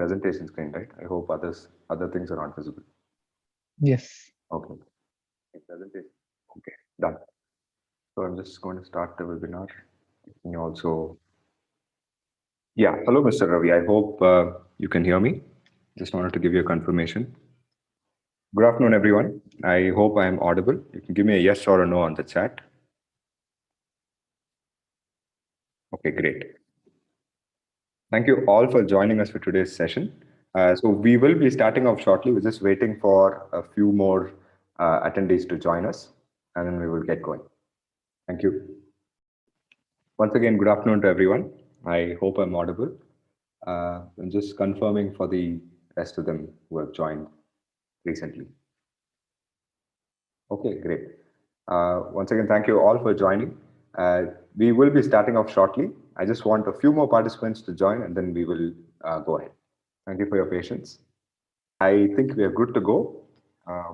presentation screen, right? I hope other things are not visible. Yes. Okay. Presentation. Okay, done. So I'm just going to start the webinar. Can you also, yeah. Hello, Mr. Ravi. I hope you can hear me. Just wanted to give you a confirmation. Good afternoon, everyone. I hope I am audible. You can give me a yes or a no on the chat. Okay, great. Thank you all for joining us for today's session. So we will be starting off shortly. We're just waiting for a few more attendees to join us, and then we will get going. Thank you. Once again, good afternoon to everyone. I hope I'm audible. I'm just confirming for the rest of them who have joined recently. Okay, great. Once again, thank you all for joining. We will be starting off shortly. I just want a few more participants to join and then we will go ahead. Thank you for your patience. I think we are good to go.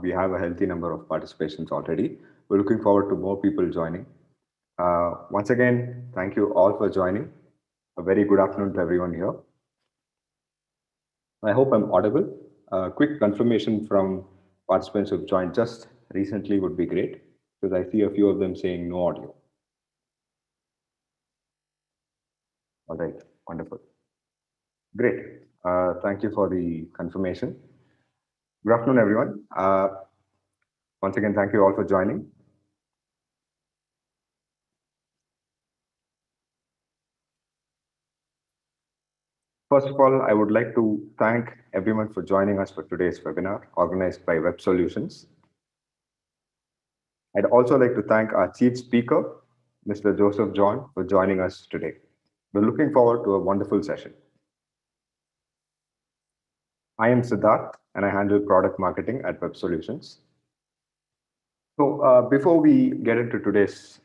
We have a healthy number of participations already. We're looking forward to more people joining. Once again, thank you all for joining. A very good afternoon to everyone here. I hope I'm audible. Quick confirmation from participants who've joined just recently would be great, because I see a few of them saying no audio. All right, wonderful. Great. Thank you for the confirmation. Good afternoon, everyone. Once again, thank you all for joining. First of all, I would like to thank everyone for joining us for today's webinar organized by Web Solutions. I'd also like to thank our chief speaker, Mr. Joseph John, for joining us today. We're looking forward to a wonderful session. I am Siddharth, and I handle product marketing at Web Solutions. So before we get into today's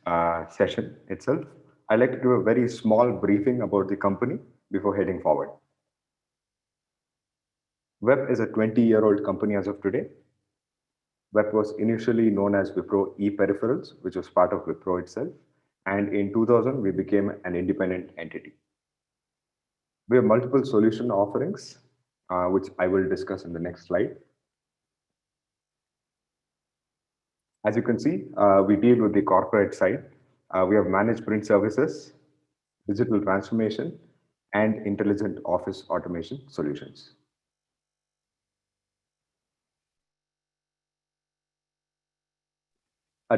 session itself, I'd like to do a very small briefing about the company before heading forward. Web is a 20-year-old company as of today. Web was initially known as Wipro e-Peripherals, which was part of Wipro itself. And in 2000, we became an independent entity. We have multiple solution offerings, which I will discuss in the next slide. As you can see, we deal with the corporate side. We have managed print services, digital transformation, and intelligent office automation solutions.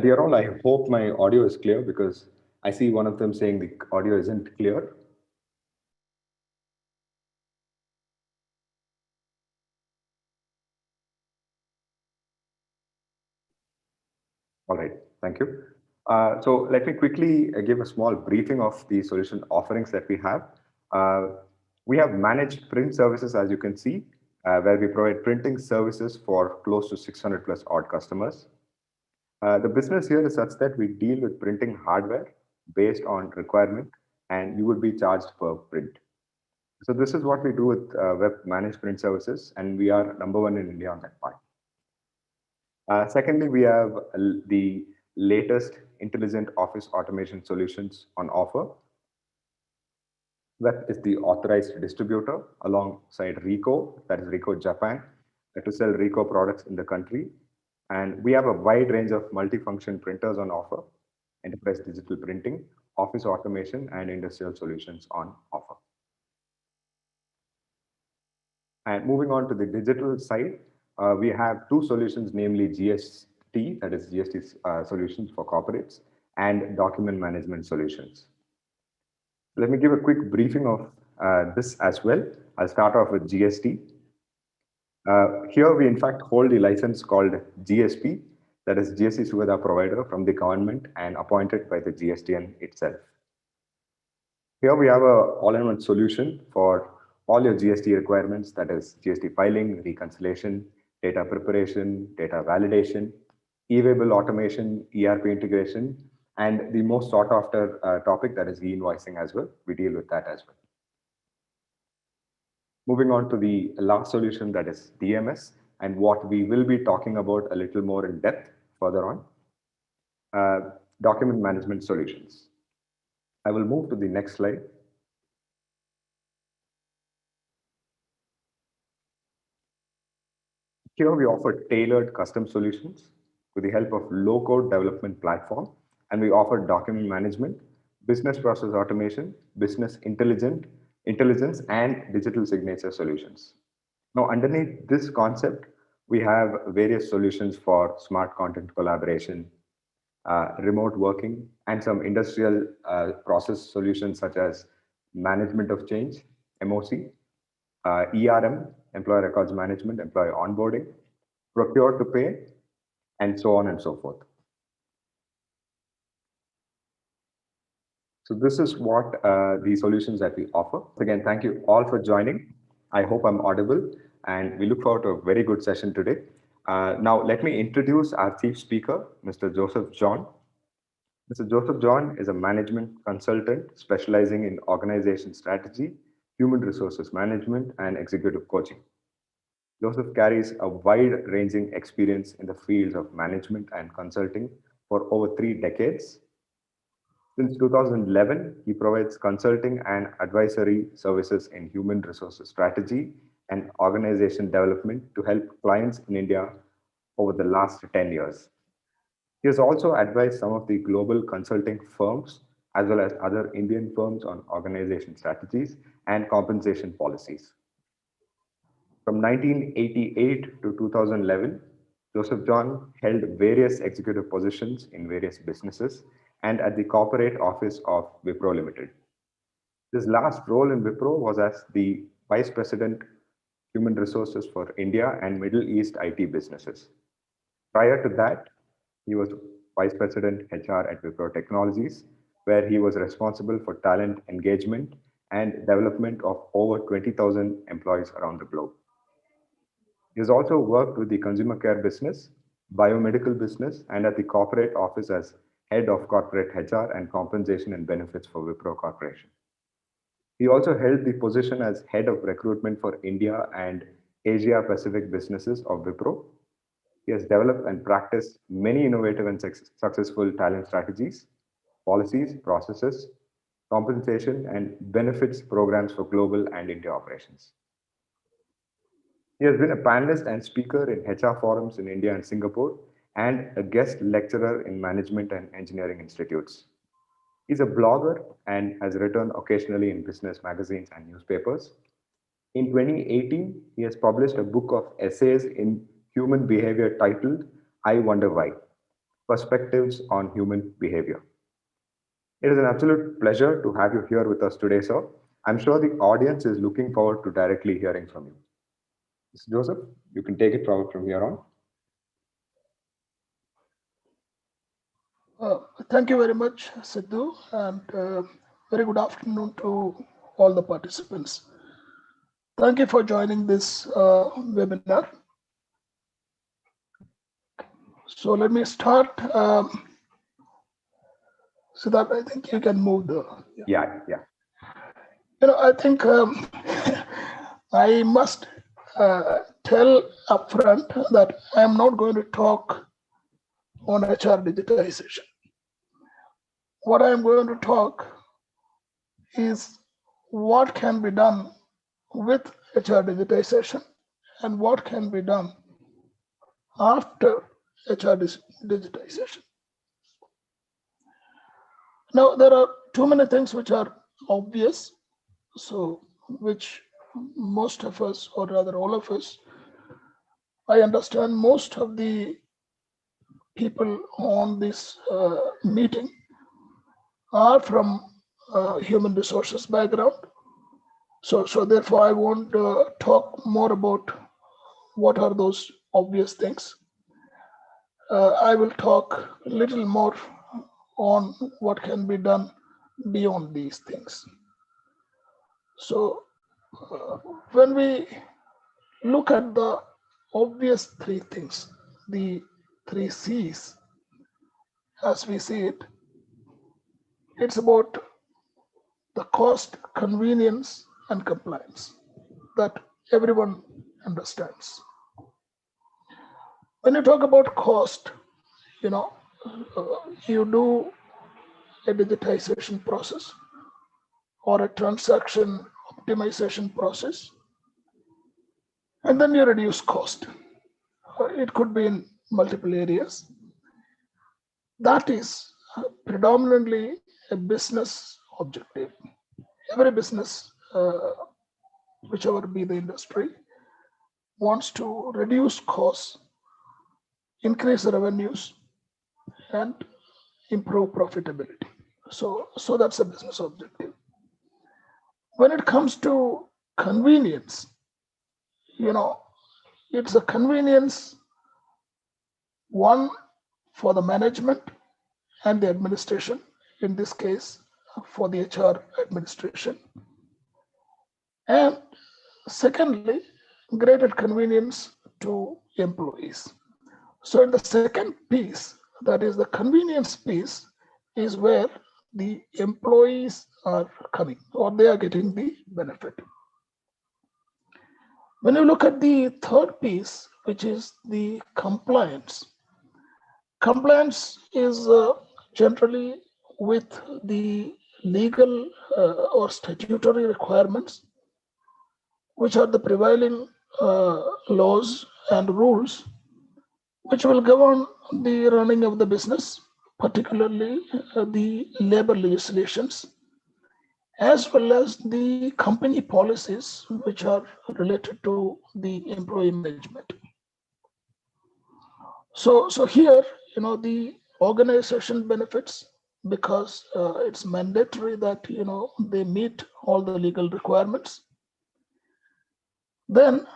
Dear all, I hope my audio is clear because I see one of them saying the audio isn't clear. All right, thank you. So let me quickly give a small briefing of the solution offerings that we have. We have managed print services, as you can see, where we provide printing services for close to 600 plus odd customers. The business here is such that we deal with printing hardware based on requirement, and you would be charged per print. So this is what we do with web managed print services, and we are number one in India on that part. Secondly, we have the latest intelligent office automation solutions on offer. Web is the authorized distributor alongside Ricoh, that is Ricoh Japan, to sell Ricoh products in the country. And we have a wide range of multifunction printers on offer, enterprise digital printing, office automation, and industrial solutions on offer. And moving on to the digital side, we have two solutions, namely GST, that is GST solutions for corporates, and document management solutions. Let me give a quick briefing of this as well. I'll start off with GST. Here we in fact hold the license called GSP, that is GST Suvida Provider from the government and appointed by the GSTN itself. Here we have a all-in-one solution for all your GST requirements, that is GST filing, reconciliation, data preparation, data validation, e-waybill automation, ERP integration, and the most sought after topic, that is e-invoicing as well. We deal with that as well. Moving on to the last solution, that is DMS, and what we will be talking about a little more in depth further on, document management solutions. I will move to the next slide. Here we offer tailored custom solutions with the help of low-code development platform, and we offer document management, business process automation, intelligence, and digital signature solutions. Now, underneath this concept, we have various solutions for smart content collaboration, remote working, and some industrial process solutions such as management of change, MOC, ERM, employee records management, employee onboarding, procure to pay, and so on and so forth. So this is what the solutions that we offer. Again, thank you all for joining. I hope I'm audible, and we look forward to a very good session today. Now, let me introduce our chief speaker, Mr. Joseph John. Mr. Joseph John is a management consultant specializing in organization strategy, human resources management, and executive coaching. Joseph carries a wide-ranging experience in the fields of management and consulting for over 3 decades. Since 2011, he provides consulting and advisory services in human resources strategy and organization development to help clients in India over the last 10 years. He has also advised some of the global consulting firms as well as other Indian firms on organization strategies and compensation policies. From 1988 to 2011, Joseph John held various executive positions in various businesses and at the corporate office of Wipro Limited. His last role in Wipro was as the Vice President Human Resources for India and Middle East IT businesses. Prior to that, he was Vice President HR at Wipro Technologies, where he was responsible for talent engagement and development of over 20,000 employees around the globe. He has also worked with the consumer care business, biomedical business, and at the corporate office as head of corporate HR and compensation and benefits for Wipro Corporation. He also held the position as head of recruitment for India and Asia Pacific businesses of Wipro. He has developed and practiced many innovative and successful talent strategies, policies, processes, compensation, and benefits programs for global and India operations. He has been a panelist and speaker in HR forums in India and Singapore, and a guest lecturer in management and engineering institutes. He's a blogger and has written occasionally in business magazines and newspapers. In 2018, he has published a book of essays in human behavior titled I Wonder Why: Perspectives on Human Behavior. It is an absolute pleasure to have you here with us today, sir. I'm sure the audience is looking forward to directly hearing from you. Mr. Joseph, you can take it forward from here on. Thank you very much, Sidhu, and very good afternoon to all the participants. Thank you for joining this webinar. So let me start. So that I think you can move the. Yeah. I think I must tell upfront that I am not going to talk on HR digitization. What I am going to talk is what can be done with HR digitization and what can be done after HR digitization. Now, there are too many things which are obvious, so which most of us, or rather all of us, I understand most of the people on this meeting are from human resources background. So therefore, I won't talk more about what are those obvious things. I will talk a little more on what can be done beyond these things. So when we look at the obvious three things, the three C's, as we see it, it's about the cost, convenience, and compliance that everyone understands. When you talk about cost, you do a digitization process or a transaction optimization process, and then you reduce cost. it could be in multiple areas. That is predominantly a business objective. Every business, whichever be the industry, wants to reduce costs, increase revenues, and improve profitability. So that's a business objective. When it comes to convenience, it's a convenience, one, for the management and the administration, in this case, for the HR administration. And secondly, greater convenience to employees. So in the second piece, that is the convenience piece, is where the employees are coming or they are getting the benefit. When you look at the third piece, which is the compliance, compliance is generally with the legal or statutory requirements, which are the prevailing laws and rules which will govern the running of the business, particularly the labor legislations, as well as the company policies which are related to the employee management. So here, the organization benefits because it's mandatory that they meet all the legal requirements. Then,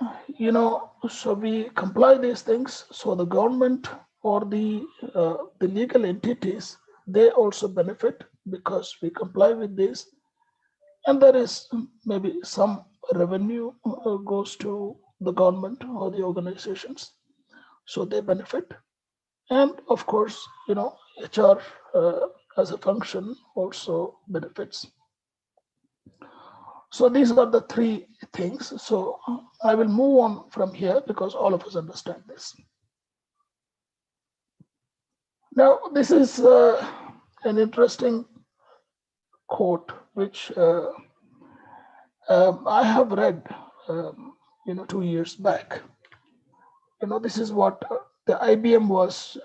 so we comply these things. So the government or the legal entities, they also benefit because we comply with this, and there is maybe some revenue goes to the government or the organizations, so they benefit. And of course, HR as a function also benefits. So these are the three things. So I will move on from here because all of us understand this. Now, this is an interesting quote which I have read, 2 years back. This is what the IBM was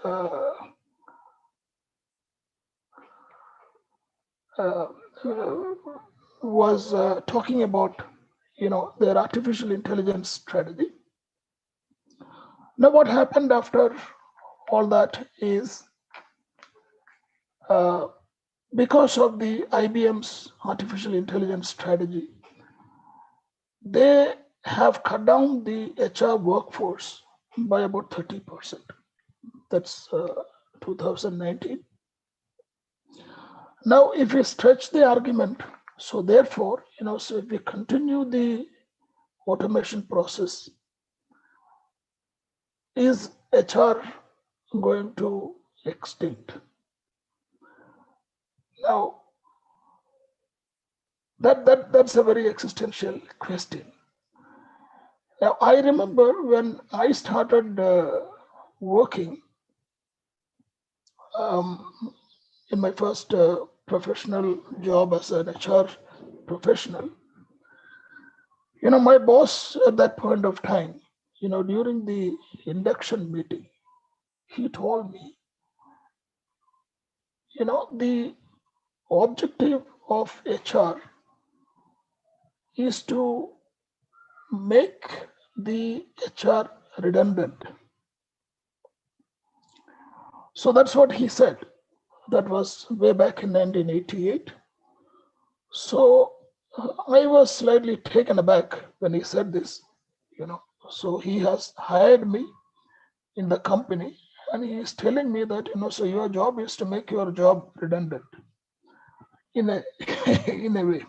talking about, their artificial intelligence strategy. Now, what happened after all that is, because of the IBM's artificial intelligence strategy, they have cut down the HR workforce by about 30%. That's 2019. Now, if we stretch the argument, so therefore, so if we continue the automation process, is HR going to extinct? Now, that's a very existential question. Now, I remember when I started working in my first professional job as an HR professional, my boss at that point of time, during the induction meeting, he told me, the objective of HR is to make the HR redundant. So that's what he said. That was way back in 1988. So I was slightly taken aback when he said this, So he has hired me in the company and he is telling me that, so your job is to make your job redundant in a, in a way.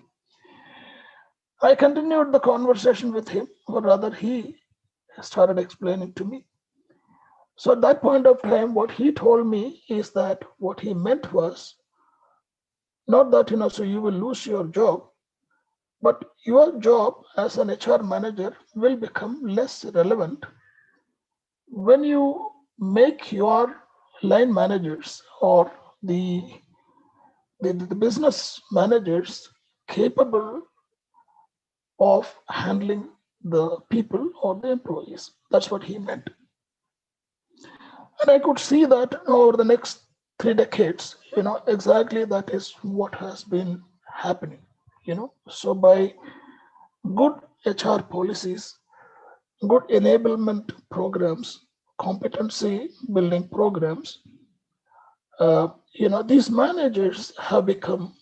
I continued the conversation with him, or rather he started explaining to me. So at that point of time, what he told me is that what he meant was not that, so you will lose your job, but your job as an HR manager will become less relevant when you make your line managers or the business managers capable of handling the people or the employees. That's what he meant. And I could see that over the next 3 decades, exactly that is what has been happening. So by good HR policies, good enablement programs, competency building programs, these managers have become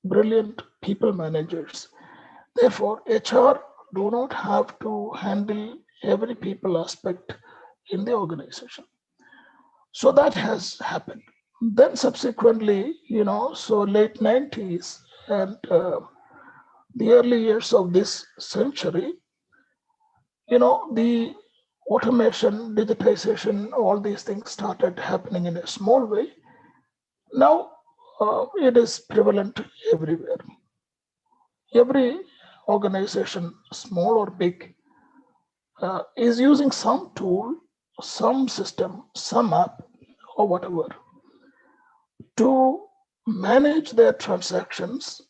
brilliant people managers. Therefore, HR do not have to handle every people aspect in the organization. So that has happened. Then subsequently, so late 90s and the early years of this century, the automation, digitization, all these things started happening in a small way. Now it is prevalent everywhere. Every organization, small or big, is using some tool, some system, some app, or whatever to manage their transactions,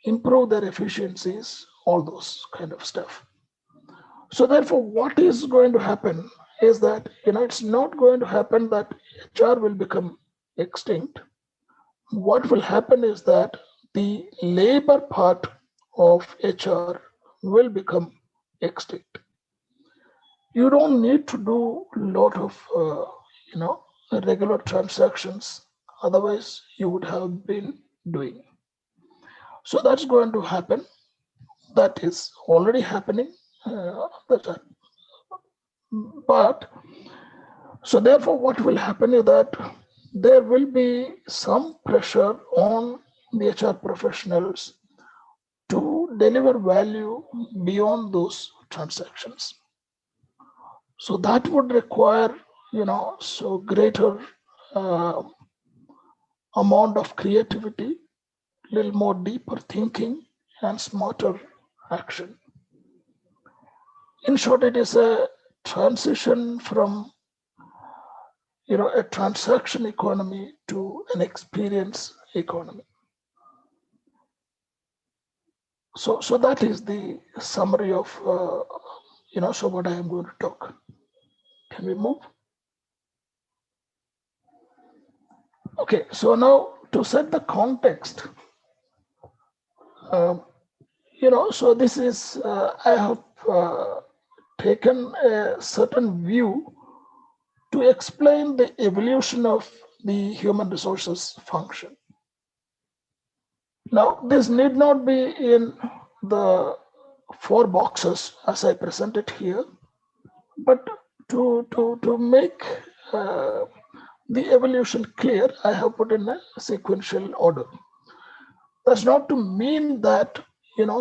improve their efficiencies, all those kind of stuff. So therefore, what is going to happen is that it's not going to happen that HR will become extinct. What will happen is that the labor part of HR will become extinct. You don't need to do a lot of you know regular transactions, otherwise you would have been doing. So that's going to happen. That is already happening. That's but so therefore, what will happen is that there will be some pressure on the HR professionals to deliver value beyond those transactions. So that would require, so greater uh, amount of creativity, little more deeper thinking, and smarter action. In short, it is a transition from a transaction economy to an experience economy. So that is the summary of so what I am going to talk. Can we move? Okay, so now to set the context, um, so this is I have taken a certain view to explain the evolution of the human resources function. Now, this need not be in the 4 boxes as I present it here, but to make uh, the evolution clear, I have put in a sequential order. That's not to mean that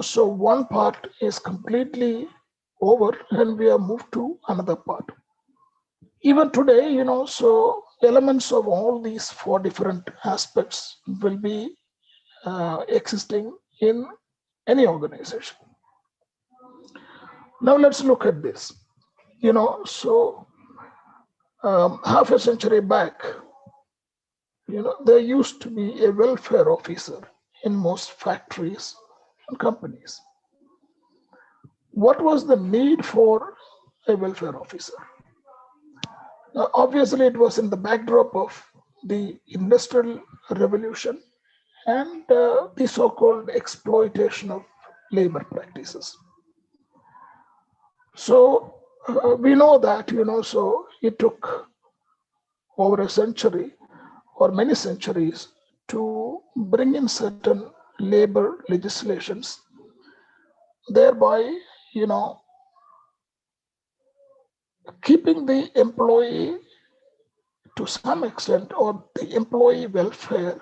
so one part is completely over and we have moved to another part. Even today, so elements of all these 4 different aspects will be existing in any organization. Now let's look at this. So half a century back, there used to be a welfare officer in most factories and companies. What was the need for a welfare officer? Now, obviously, it was in the backdrop of the Industrial Revolution and the so-called exploitation of labor practices. So we know that, so it took over a century or many centuries to bring in certain labor legislations, thereby, keeping the employee to some extent or the employee welfare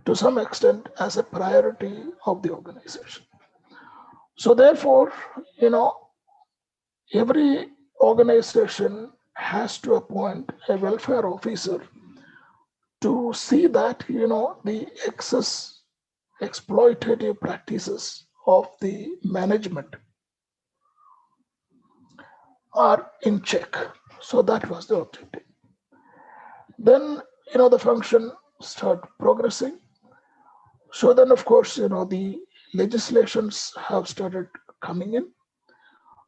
to some extent as a priority of the organization. So therefore, every organization has to appoint a welfare officer to see that the excess exploitative practices of the management are in check. So that was the objective. Then the function start progressing. So then of course the legislations have started coming in.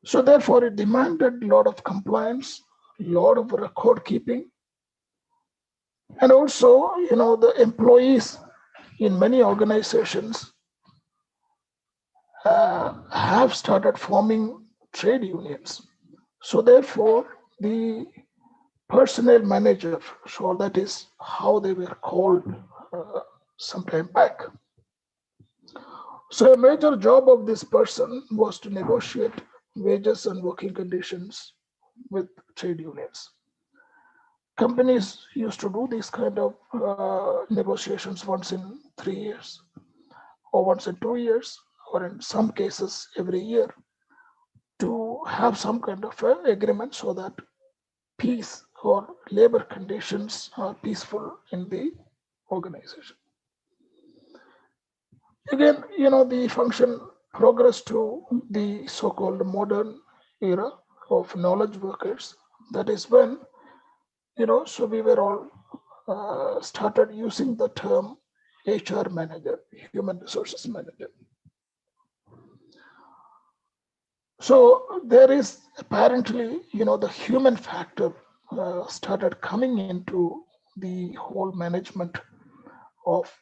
So therefore it demanded a lot of compliance, a lot of record keeping, And also, the employees in many organizations have started forming trade unions. So therefore, the personnel manager, so that is how they were called some time back. So a major job of this person was to negotiate wages and working conditions with trade unions. Companies used to do these kind of negotiations once in 3 years, or once in 2 years, or in some cases every year, to have some kind of agreement so that peace or labor conditions are peaceful in the organization. Again, the function progressed to the so-called modern era of knowledge workers. That is when, so we were all started using the term HR manager, human resources manager. So there is apparently, the human factor started coming into the whole management of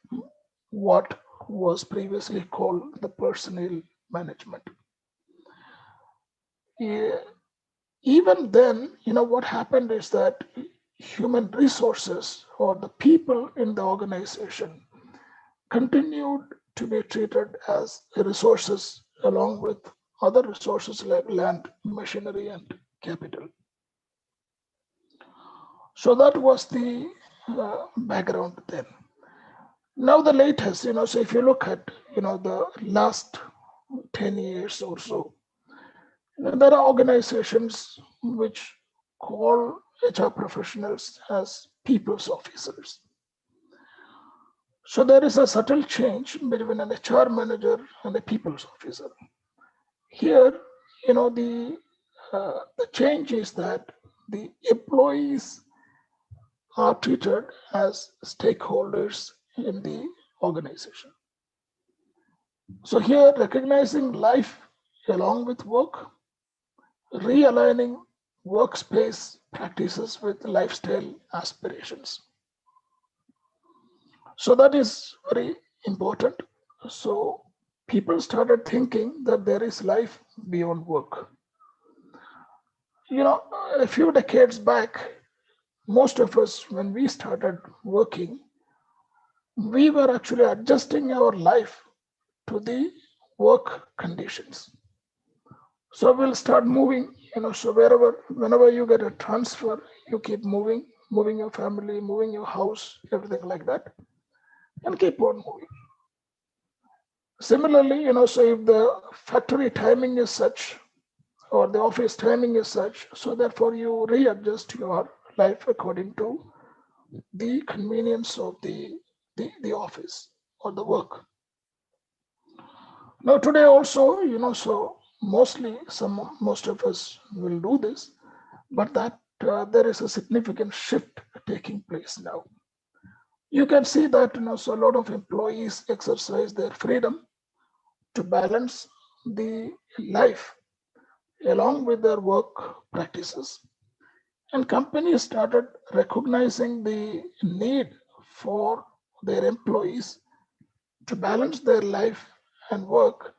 what was previously called the personnel management. Yeah, even then, what happened is that human resources or the people in the organization continued to be treated as resources along with other resources like land, machinery, and capital. So that was the background then. Now the latest, so if you look at, the last 10 years or so, there are organizations which call HR professionals as people's officers. So there is a subtle change between an HR manager and a people's officer. Here, the change is that the employees are treated as stakeholders in the organization. So here, recognizing life along with work, realigning workspace practices with lifestyle aspirations. So that is very important. So people started thinking that there is life beyond work. A few decades back, most of us, when we started working, we were actually adjusting our life to the work conditions. So we'll start moving, so whenever you get a transfer, you keep moving your family, moving your house, everything like that, and keep on moving. Similarly, so if the factory timing is such or the office timing is such, so therefore you readjust your life according to the convenience of the office or the work. Now today also, so most of us will do this, but that there is a significant shift taking place now. You can see that so a lot of employees exercise their freedom to balance the life along with their work practices. And companies started recognizing the need for their employees to balance their life and work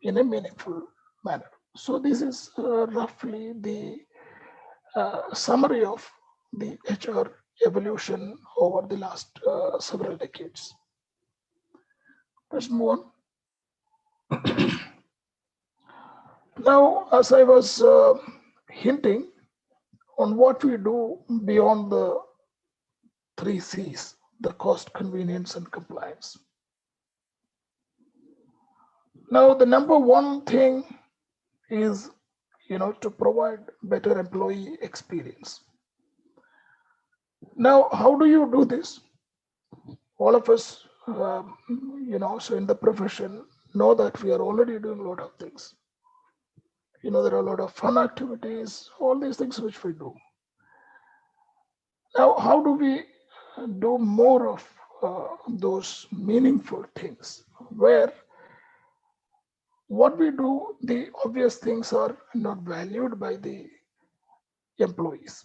in a meaningful manner. So this is roughly the summary of the HR evolution over the last several decades. Let's move on. Now, as I was hinting on what we do beyond the three C's, the cost, convenience, and compliance. Now, the number one thing is, to provide better employee experience. Now, how do you do this? All of us, so in the profession, know that we are already doing a lot of things. There are a lot of fun activities, all these things which we do. Now, how do we do more of those meaningful things where what we do, the obvious things are not valued by the employees?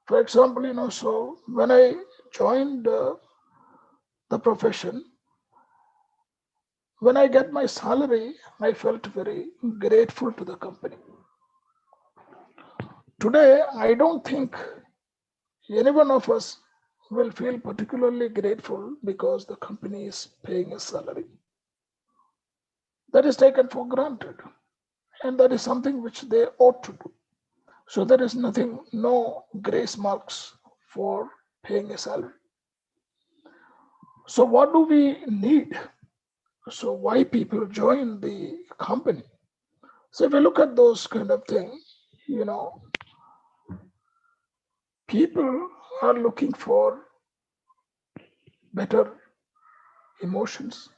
For example, so when I joined the profession, when I get my salary, I felt very grateful to the company. Today, I don't think any one of us will feel particularly grateful because the company is paying a salary. That is taken for granted, and that is something which they ought to do. So there is nothing, no grace marks for paying a salary. So what do we need? So why people join the company? So if you look at those kind of things, people are looking for better emotions,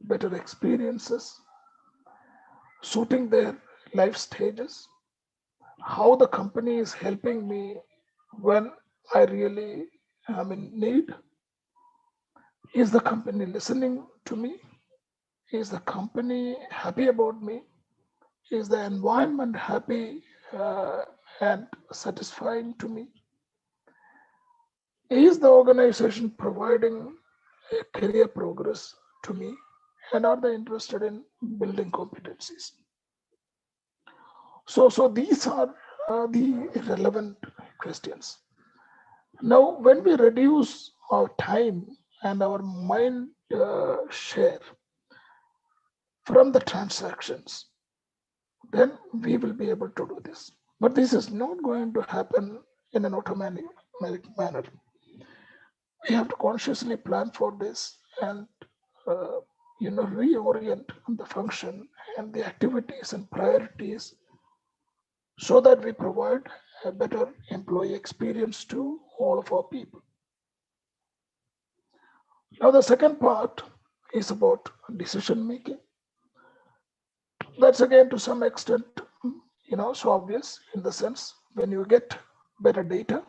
better experiences, suiting their life stages, how the company is helping me when I really am in need. Is the company listening to me? Is the company happy about me? Is the environment happy and satisfying to me? Is the organization providing a career progress to me? And are they interested in building competencies? So these are the relevant questions. Now, when we reduce our time and our mind share from the transactions, then we will be able to do this. But this is not going to happen in an automatic manner. We have to consciously plan for this and reorient the function and the activities and priorities so that we provide a better employee experience to all of our people. Now, the second part is about decision making. That's again to some extent, so obvious in the sense when you get better data,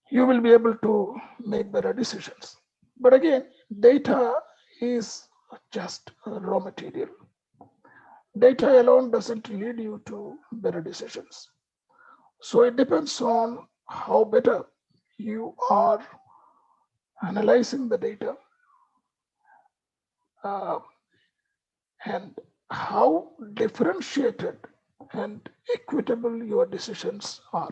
you will be able to make better decisions. But again, data is just raw material. Data alone doesn't lead you to better decisions. So it depends on how better you are analyzing the data uh, and how differentiated and equitable your decisions are.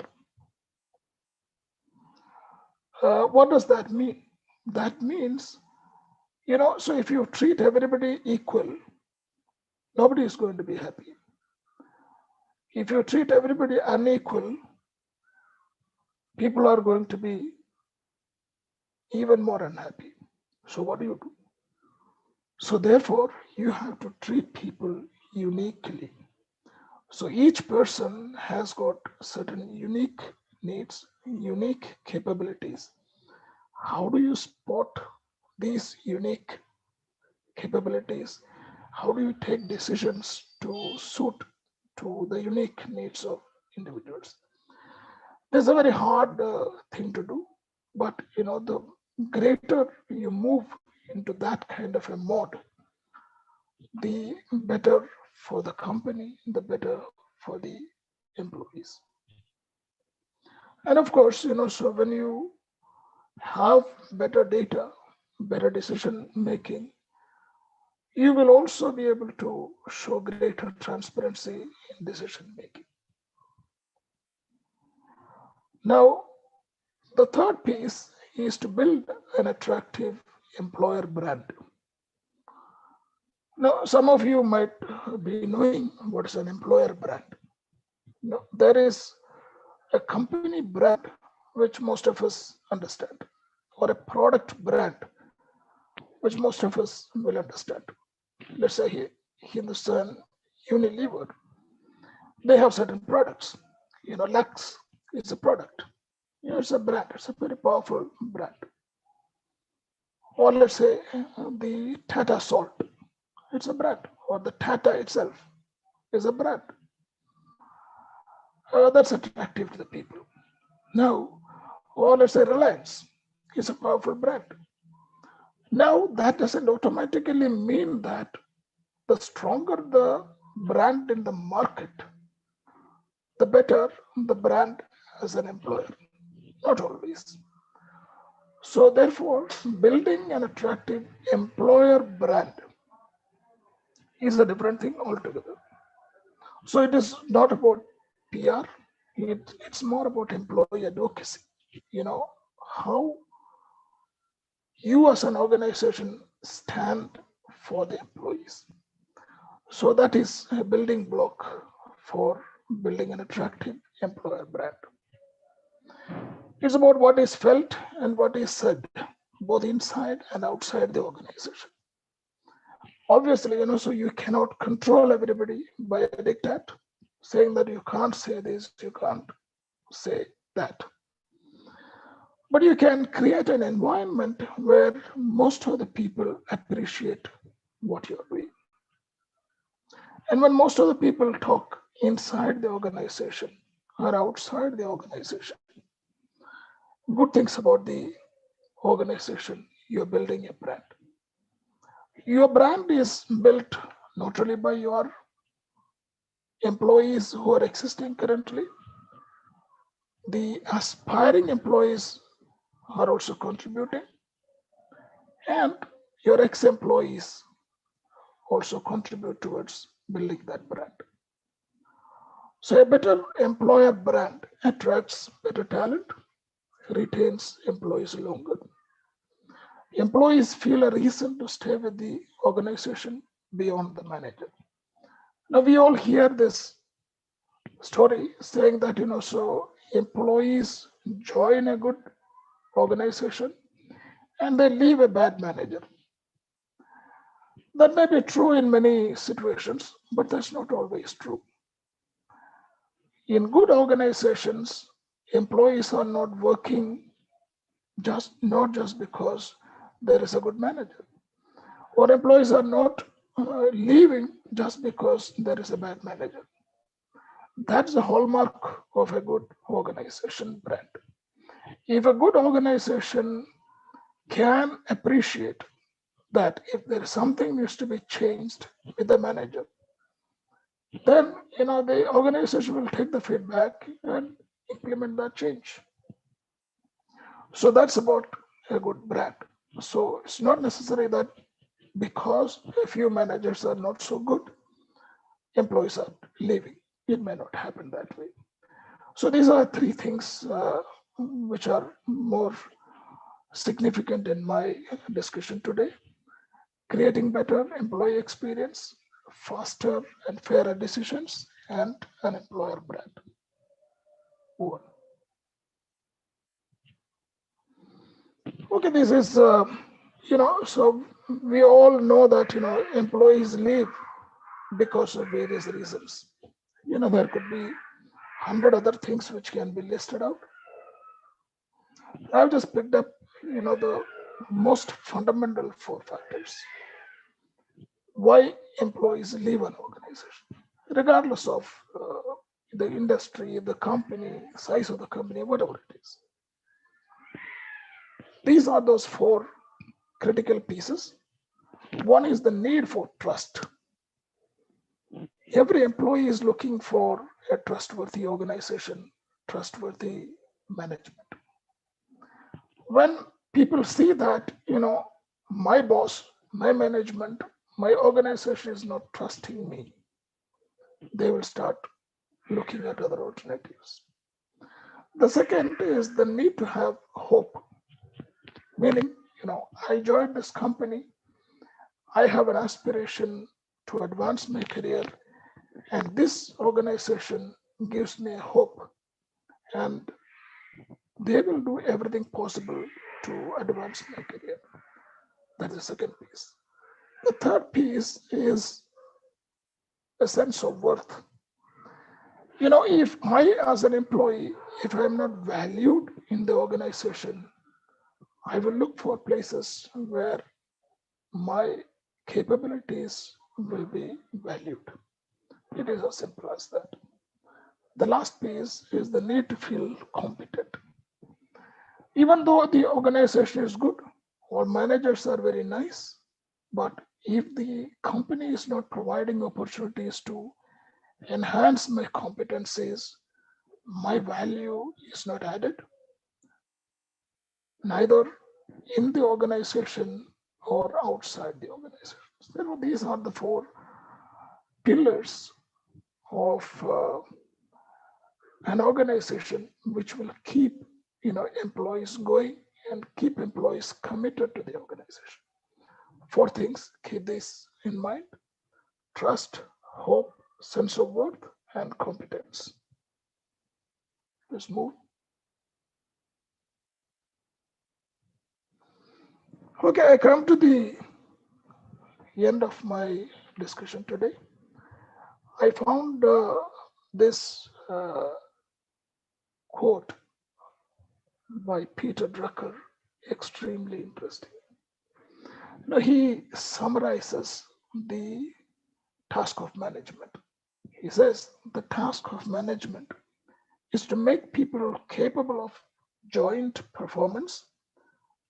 What does that mean? That means, so if you treat everybody equal, nobody is going to be happy. If you treat everybody unequal, people are going to be even more unhappy. So what do you do? So therefore, you have to treat people uniquely. So each person has got certain unique needs, unique capabilities. How do you spot these unique capabilities? How do you take decisions to suit to the unique needs of individuals? It's a very hard thing to do, but the greater you move into that kind of a mode, the better for the company, the better for the employees. And of course, so when you have better data, better decision making, you will also be able to show greater transparency in decision making. Now, the third piece is to build an attractive employer brand. Now, some of you might be knowing what is an employer brand. Now, there is a company brand which most of us understand, or a product brand which most of us will understand. Let's say here, Hindustan Unilever, they have certain products. Lux is a product. It's a brand. It's a very powerful brand. Or let's say the Tata Salt. It's a brand. Or the Tata itself is a brand. That's attractive to the people. Now, or let's say Reliance is a powerful brand. Now, that doesn't automatically mean that the stronger the brand in the market, the better the brand as an employer. Not always. So therefore, building an attractive employer brand is a different thing altogether. So it is not about PR. It's more about employee advocacy. How you as an organization stand for the employees. So that is a building block for building an attractive employer brand. It's about what is felt and what is said, both inside and outside the organization. Obviously, so you cannot control everybody by a diktat, saying that you can't say this, you can't say that. But you can create an environment where most of the people appreciate what you're doing. And when most of the people talk inside the organization or outside the organization, good things about the organization, you're building a brand. Your brand is built not only by your employees who are existing currently, the aspiring employees are also contributing, and your ex-employees also contribute towards building that brand. So a better employer brand attracts better talent, retains employees longer. Employees feel a reason to stay with the organization beyond the manager. Now we all hear this story saying that, so employees join a good organization and they leave a bad manager. That may be true in many situations, but that's not always true. In good organizations, employees are not working not just because there is a good manager, or employees are not leaving just because there is a bad manager. That's the hallmark of a good organization brand. If a good organization can appreciate that if there is something needs to be changed with the manager, then the organization will take the feedback and implement that change. So that's about a good brand. So it's not necessary that because a few managers are not so good, employees are leaving. It may not happen that way. So these are three things which are more significant in my discussion today: creating better employee experience, faster and fairer decisions, and an employer brand. Over. Okay, this is, so we all know that, employees leave because of various reasons. There could be 100 other things which can be listed out. I've just picked up, the most fundamental four factors why employees leave an organization, regardless of the industry, the company, size of the company, whatever it is. These are those four critical pieces. One is the need for trust. Every employee is looking for a trustworthy organization, trustworthy management. When people see that, my boss, my management, my organization is not trusting me, they will start looking at other alternatives. The second is the need to have hope, meaning, I joined this company, I have an aspiration to advance my career, and this organization gives me hope, and they will do everything possible to advance my career. That's the second piece. The third piece is a sense of worth. If I, as an employee, if I'm not valued in the organization, I will look for places where my capabilities will be valued. It is as simple as that. The last piece is the need to feel competent. Even though the organization is good, or managers are very nice, but if the company is not providing opportunities to enhance my competencies, my value is not added. Neither in the organization or outside the organization. So these are the four pillars of an organization which will keep employees going and keep employees committed to the organization. Four things, keep this in mind: trust, hope, sense of worth, and competence. Let's move. Okay, I come to the end of my discussion today. I found this quote by Peter Drucker extremely interesting. He summarizes the task of management. He says the task of management is to make people capable of joint performance,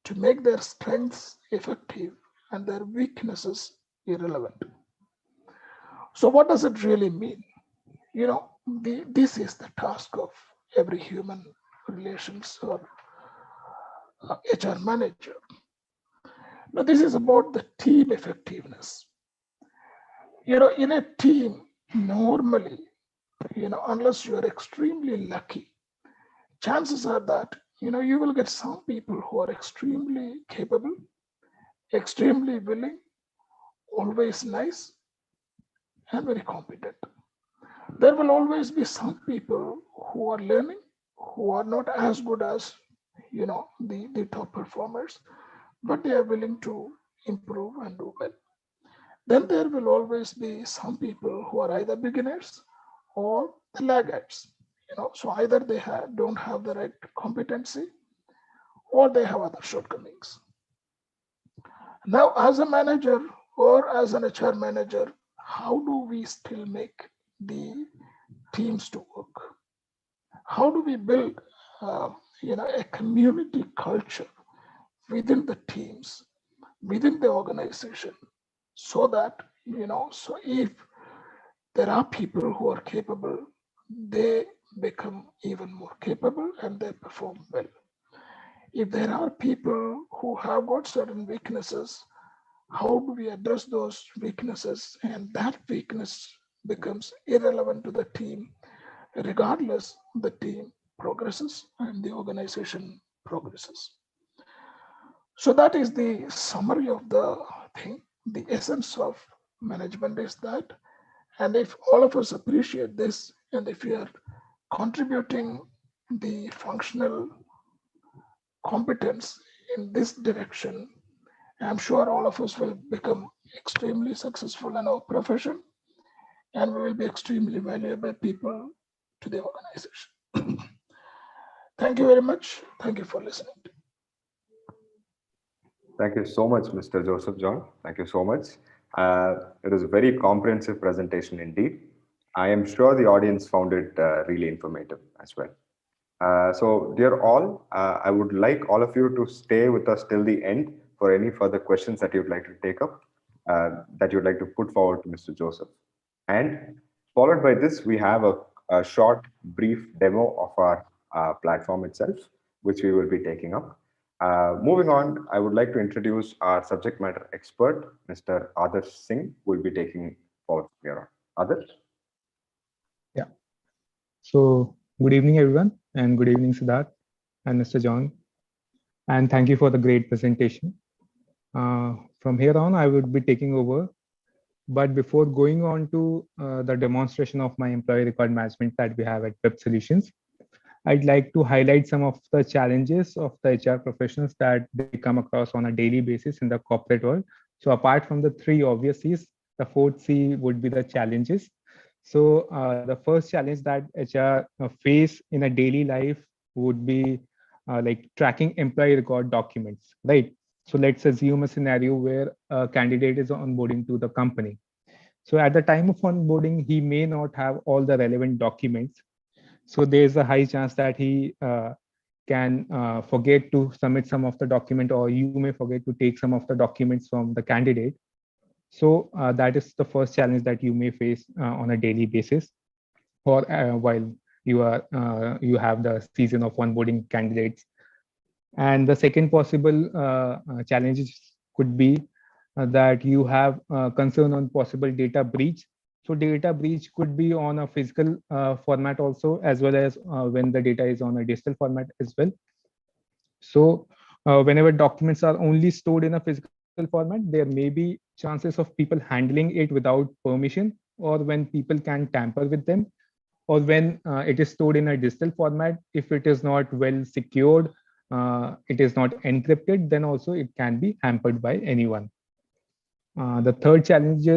to make their strengths effective and their weaknesses irrelevant. So, what does it really mean? This is the task of every human relations or HR manager. Now, this is about the team effectiveness. In a team, normally, unless you are extremely lucky, chances are that, you will get some people who are extremely capable, extremely willing, always nice, and very competent. There will always be some people who are learning, who are not as good as, the top performers, but they are willing to improve and do well. Then there will always be some people who are either beginners or the laggards. So either they don't have the right competency or they have other shortcomings. Now, as a manager or as an HR manager, how do we still make the teams to work? How do we build, a community culture within the teams, within the organization, so that, so if there are people who are capable, they become even more capable and they perform well. If there are people who have got certain weaknesses, how do we address those weaknesses? And that weakness becomes irrelevant to the team, regardless the team progresses and the organization progresses. So that is the summary of the thing. The essence of management is that. And if all of us appreciate this, and if we are contributing the functional competence in this direction, I'm sure all of us will become extremely successful in our profession and we will be extremely valuable people to the organization. Thank you very much. Thank you for listening. Thank you so much, Mr. Joseph John. Thank you so much. It was a very comprehensive presentation indeed. I am sure the audience found it really informative as well. So, dear all, I would like all of you to stay with us till the end for any further questions that you'd like to take up, that you'd like to put forward to Mr. Joseph. And followed by this, we have a short, brief demo of our platform itself, which we will be taking up. Moving on, I would like to introduce our subject matter expert, Mr. Adarsh Singh, who will be taking forward here on. Adarsh? Yeah. So, good evening, everyone, and good evening, Siddharth and Mr. John. And thank you for the great presentation. From here on, I would be taking over. But before going on to the demonstration of my employee record management that we have at Web Solutions, I'd like to highlight some of the challenges of the HR professionals that they come across on a daily basis in the corporate world. So apart from the three obvious C's, the fourth C would be the challenges. So the first challenge that HR face in a daily life would be like tracking employee record documents, right? So let's assume a scenario where a candidate is onboarding to the company. So at the time of onboarding, he may not have all the relevant documents. So there's a high chance that he can forget to submit some of the document, or you may forget to take some of the documents from the candidate. So that is the first challenge that you may face on a daily basis, or while you have the season of onboarding candidates. And the second possible challenges could be that you have concern on possible data breach. So data breach could be on a physical format also, as well as when the data is on a digital format as well. So whenever documents are only stored in a physical format, there may be chances of people handling it without permission, or when people can tamper with them, or when it is stored in a digital format, if it is not well secured, it is not encrypted, then also it can be hampered by anyone. The third challenge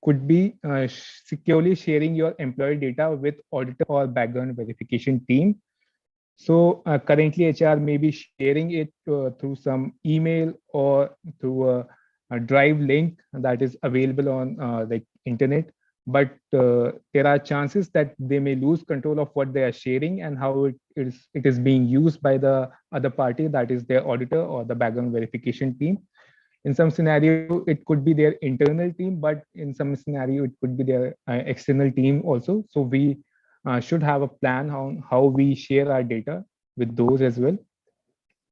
could be securely sharing your employee data with auditor or background verification team. So currently HR may be sharing it through some email or through a drive link that is available on like internet. But there are chances that they may lose control of what they are sharing and how it is being used by the other party, that is their auditor or the background verification team. In some scenario, it could be their internal team, but in some scenario, it could be their external team also. So we should have a plan on how we share our data with those as well.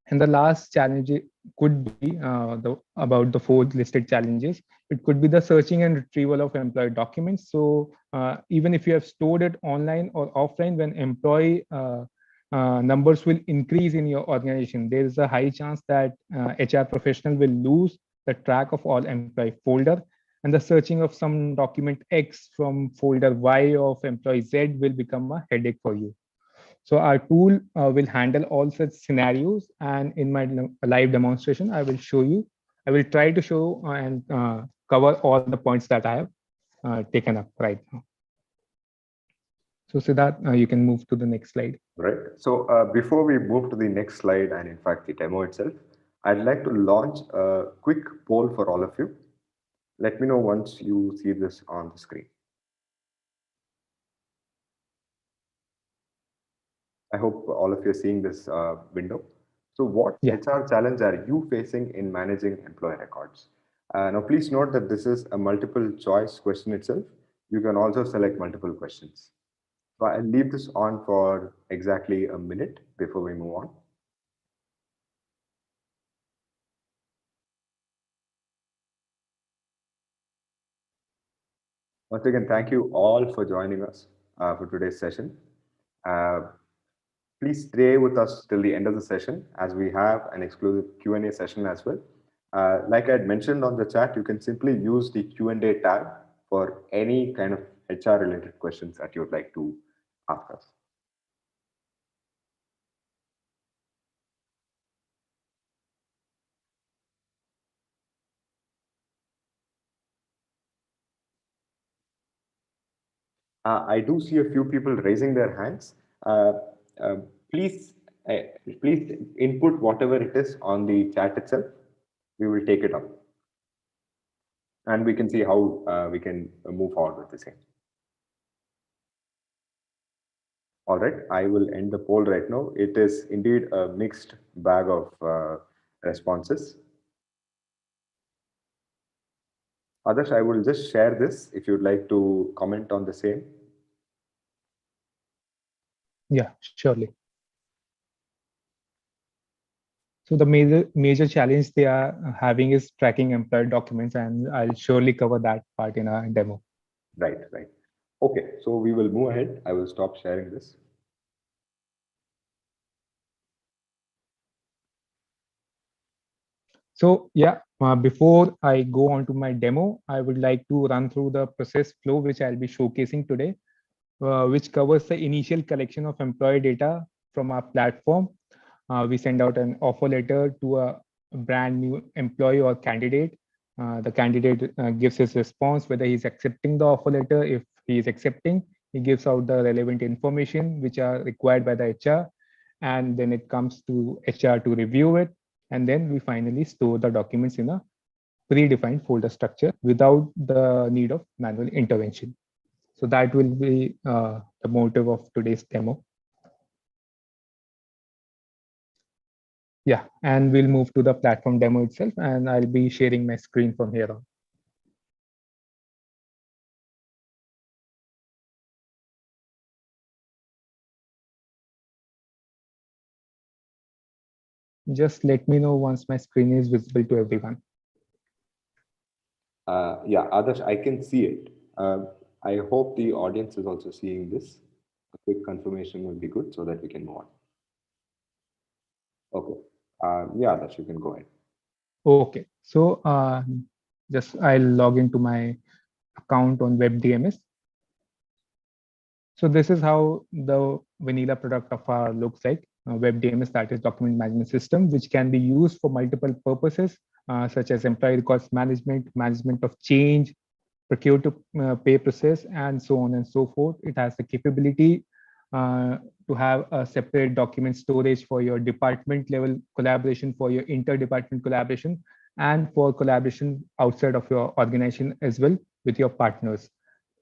And the last challenge could be about the four listed challenges. It could be the searching and retrieval of employee documents. So even if you have stored it online or offline, when employee numbers will increase in your organization, there is a high chance that HR professional will lose the track of all employee folder, and the searching of some document X from folder Y of employee Z will become a headache for you. So our tool will handle all such scenarios, and in my live demonstration, I will try to show and cover all the points that I have taken up right now. So Siddharth, you can move to the next slide. Right. So before we move to the next slide and in fact the demo itself, I'd like to launch a quick poll for all of you. Let me know once you see this on the screen. I hope all of you are seeing this window. So what Yeah. HR challenge are you facing in managing employee records? Now, please note that this is a multiple choice question itself. You can also select multiple questions. So I'll leave this on for exactly a minute before we move on. Once again, thank you all for joining us for today's session. Uh, Please stay with us till the end of the session as we have an exclusive Q&A session as well. Like I had mentioned on the chat, you can simply use the Q&A tab for any kind of HR related questions that you would like to ask us. I do see a few people raising their hands. Uh, uh, please, uh, please input whatever it is on the chat itself. We will take it up, and we can see how we can move forward with the same. All right, I will end the poll right now. It is indeed a mixed bag of responses. Others, I will just share this if you'd like to comment on the same. Yeah, surely. So the major challenge they are having is tracking employee documents, and I'll surely cover that part in our demo. Right, right. Okay, so we will move ahead. I will stop sharing this. So yeah, before I go on to my demo, I would like to run through the process flow which I'll be showcasing today, which covers the initial collection of employee data from our platform. We send out an offer letter to a brand new employee or candidate. The candidate gives his response whether he's accepting the offer letter. If he is accepting, he gives out the relevant information which are required by the HR, and then it comes to HR to review it, and then we finally store the documents in a predefined folder structure without the need of manual intervention. So that will be the motive of today's demo. Yeah, and we'll move to the platform demo itself, and I'll be sharing my screen from here on. Just let me know once my screen is visible to everyone. Yeah, Adarsh, I can see it. I hope the audience is also seeing this. A quick confirmation would be good so that we can move on. Okay. Yeah, Adarsh, you can go ahead. Okay, so just I'll log into my account on WebDMS. So this is how the vanilla product of our looks like. WebDMS, that is document management system, which can be used for multiple purposes, such as employee records management, management of change, procure to pay process, and so on and so forth. It has the capability uh, to have a separate document storage for your department level collaboration, for your inter-department collaboration, and for collaboration outside of your organization as well with your partners.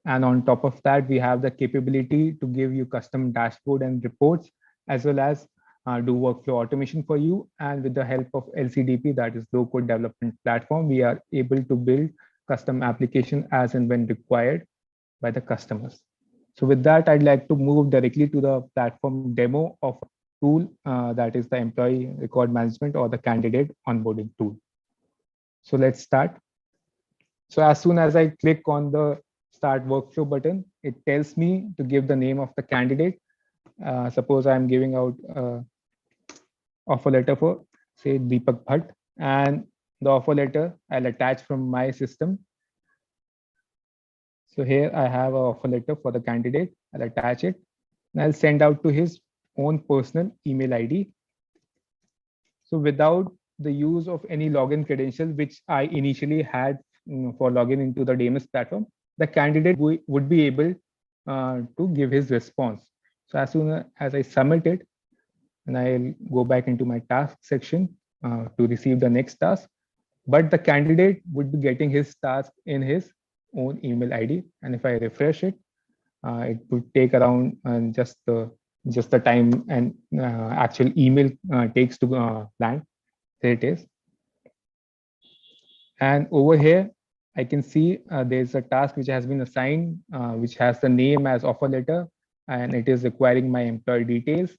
And on top of that, we have the capability to give you custom dashboard and reports, as well as do workflow automation for you. And with the help of LCDP, that is low code development platform, we are able to build custom application as and when required by the customers. So with that, I'd like to move directly to the platform demo of a tool that is the employee record management or the candidate onboarding tool. So let's start. So as soon as I click on the start workflow button, it tells me to give the name of the candidate. Suppose I'm giving out offer letter for say Deepak Bhatt, and the offer letter I'll attach from my system. So here I have an offer letter for the candidate. I'll attach it and I'll send out to his own personal email ID. So without the use of any login credentials, which I initially had for login into the DMS platform, the candidate would be able to give his response. So as soon as I submit it, and I'll go back into my task section to receive the next task, but the candidate would be getting his task in his own email ID. And if I refresh it, it would take around just the time and actual email takes to land. There it is. And over here, I can see there's a task which has been assigned, which has the name as offer letter, and it is requiring my employee details.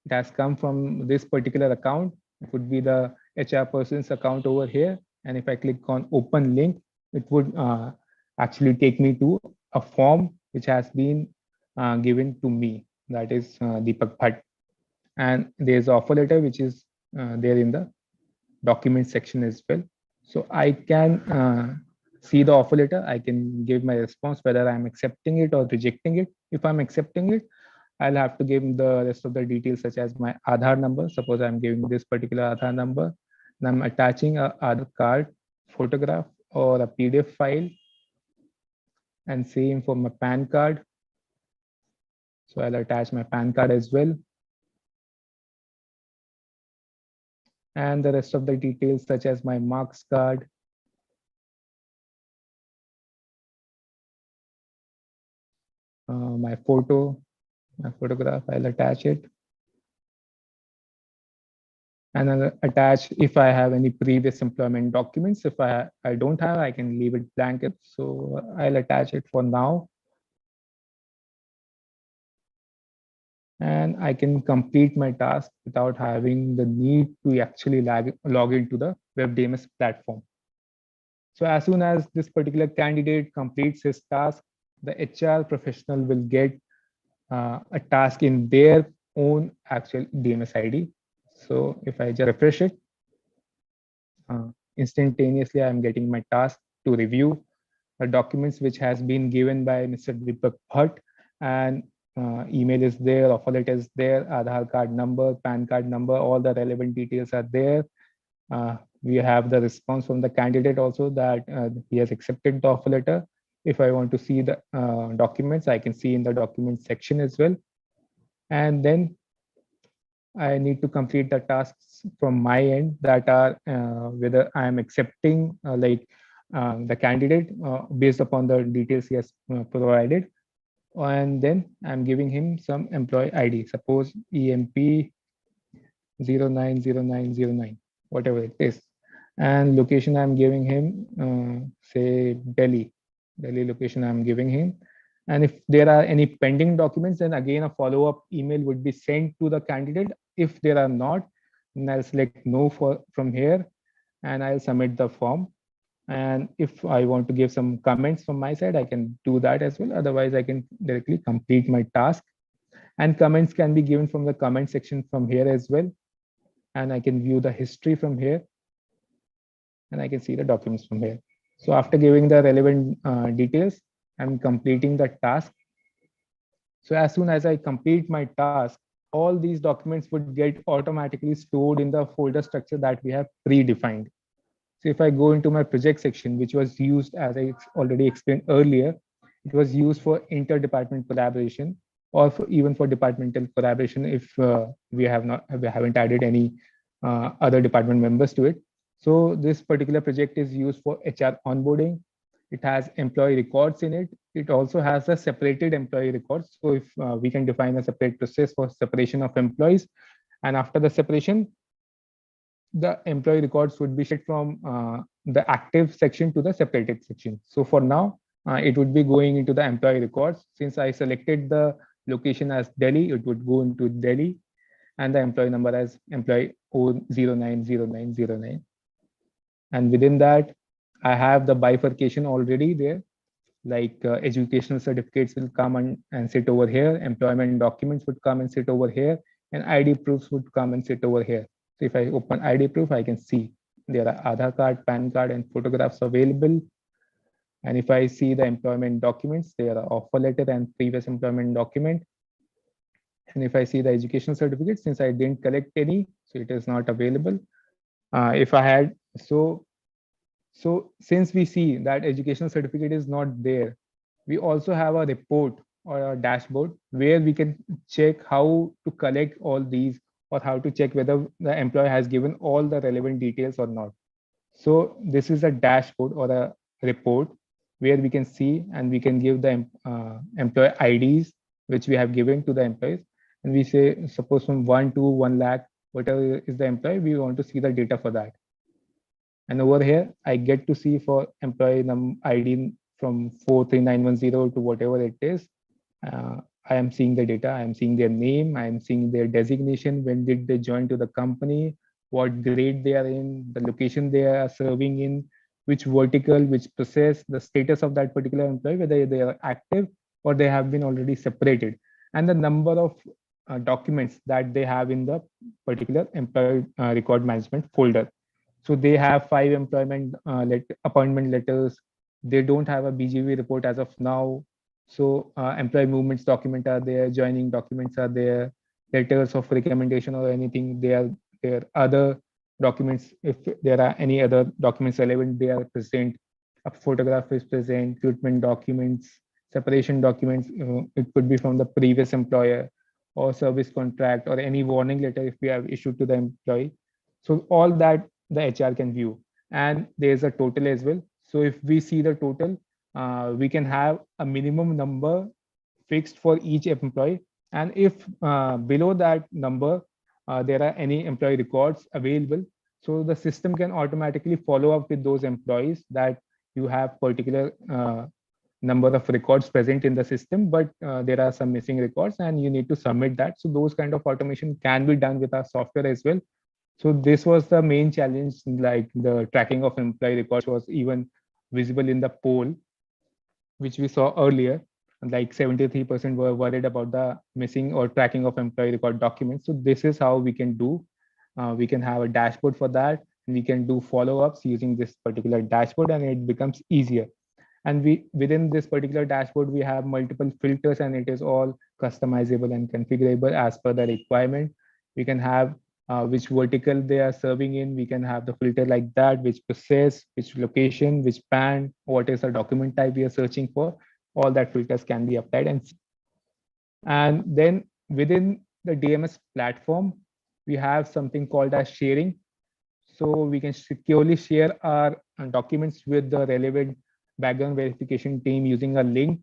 It has come from this particular account. It would be the HR person's account over here. And if I click on open link, it would actually take me to a form which has been given to me. That is Deepak Bhatt. And there's offer letter, which is there in the document section as well. So I can see the offer letter. I can give my response whether I'm accepting it or rejecting it. If I'm accepting it, I'll have to give the rest of the details such as my Aadhaar number. Suppose I'm giving this particular Aadhaar number and I'm attaching a Aadhaar card, photograph or a PDF file, and same for my PAN card. So I'll attach my PAN card as well. And the rest of the details such as my marks card, my photograph, I'll attach it. And I'll attach if I have any previous employment documents. If I don't have, I can leave it blank. So I'll attach it for now. And I can complete my task without having the need to actually log into the WebDMS platform. So as soon as this particular candidate completes his task, the HR professional will get a task in their own actual DMS ID. So if I just refresh it, instantaneously I'm getting my task to review the documents which has been given by Mr. Deepak Bhatt, and email is there, offer letter is there, Aadhaar card number, PAN card number, all the relevant details are there. We have the response from the candidate also that he has accepted the offer letter. If I want to see the documents, I can see in the document section as well. And then I need to complete the tasks from my end that are whether I am accepting the candidate based upon the details he has provided. And then I'm giving him some employee ID, suppose EMP 090909, whatever it is. And location I'm giving him, say Delhi location I'm giving him. And if there are any pending documents, then again a follow-up email would be sent to the candidate. If there are not, and I'll select no from here, and I'll submit the form. And if I want to give some comments from my side, I can do that as well. Otherwise, I can directly complete my task. And comments can be given from the comment section from here as well. And I can view the history from here, and I can see the documents from here. So after giving the relevant details, I'm completing the task. So as soon as I complete my task, all these documents would get automatically stored in the folder structure that we have predefined. So if I go into my project section, which was used, as I already explained earlier, it was used for interdepartment collaboration, or even for departmental collaboration if we haven't added any other department members to it. So this particular project is used for HR onboarding. It has employee records in it. It also has a separated employee records. So if we can define a separate process for separation of employees, and after the separation, the employee records would be shifted from the active section to the separated section. So for now, it would be going into the employee records. Since I selected the location as Delhi, it would go into Delhi, and the employee number as employee 0090909. And within that, I have the bifurcation already there. Like educational certificates will come and sit over here, employment documents would come and sit over here, and ID proofs would come and sit over here. So if I open ID proof, I can see there are Aadhaar card, PAN card, and photographs available. And if I see the employment documents, there are offer letter and previous employment document. And if I see the educational certificate, since I didn't collect any, so it is not available. If I had, so since we see that educational certificate is not there, we also have a report or a dashboard where we can check how to collect all these, or how to check whether the employee has given all the relevant details or not. So this is a dashboard or a report where we can see, and we can give the employee IDs which we have given to the employees. And we say, suppose from 1 to 1 lakh, whatever is the employee, we want to see the data for that. And over here, I get to see for employee ID from 43910 to whatever it is. I am seeing the data, I am seeing their name, I am seeing their designation, when did they join to the company, what grade they are in, the location they are serving in, which vertical, which process, the status of that particular employee, whether they are active or they have been already separated, and the number of documents that they have in the particular employee record management folder. So they have 5 employment appointment letters. They don't have a BGV report as of now. So employee movements document are there, joining documents are there, letters of recommendation or anything. There other documents. If there are any other documents relevant, they are present. A photograph is present, recruitment documents, separation documents. It could be from the previous employer, or service contract, or any warning letter if we have issued to the employee. So all that the HR can view. And there's a total as well. So if we see the total, we can have a minimum number fixed for each employee. And if below that number, there are any employee records available, so the system can automatically follow up with those employees that you have particular number of records present in the system, but there are some missing records and you need to submit that. So those kind of automation can be done with our software as well. So this was the main challenge, like the tracking of employee records was even visible in the poll, which we saw earlier. Like 73% were worried about the missing or tracking of employee record documents. So this is how we can do. We can have a dashboard for that. And we can do follow-ups using this particular dashboard, and it becomes easier. And we within this particular dashboard, we have multiple filters, and it is all customizable and configurable as per the requirement. We can have which vertical they are serving in. We can have the filter like that, which process, which location, which PAN, what is the document type we are searching for. All that filters can be applied. And then within the DMS platform, we have something called as sharing. So we can securely share our documents with the relevant background verification team using a link